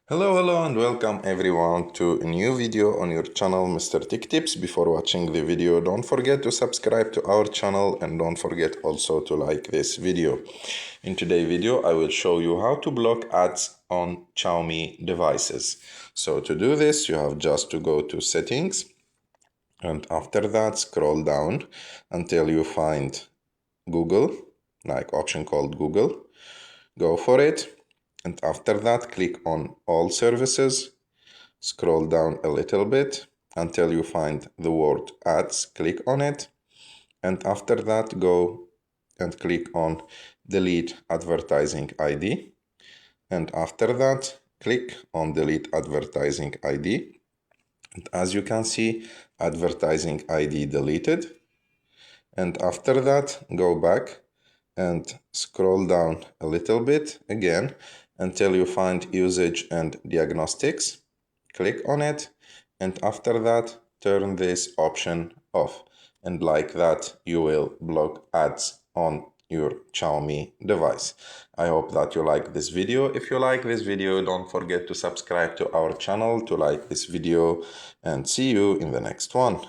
Hello and welcome everyone to a new video on your channel Mr. Tech Tips. Before watching the video, don't forget to subscribe to our channel and don't forget also to like this video. In today's video, I will show you how to block ads on Xiaomi devices. So to do this, you have just to go to settings and after that scroll down until you find Google, like option called Google. Go for it. And after that, click on all services, scroll down a little bit until you find the word ads, click on it. And after that, go and click on delete advertising ID. And after that, click on delete advertising ID. And as you can see, advertising ID deleted. And after that, go back and scroll down a little bit again until you find usage and diagnostics. Click on it, and after that turn this option off, and like that you will block ads on your Xiaomi device. I hope that you like this video. If you like this video, don't forget to subscribe to our channel, to like this video, and see you in the next one.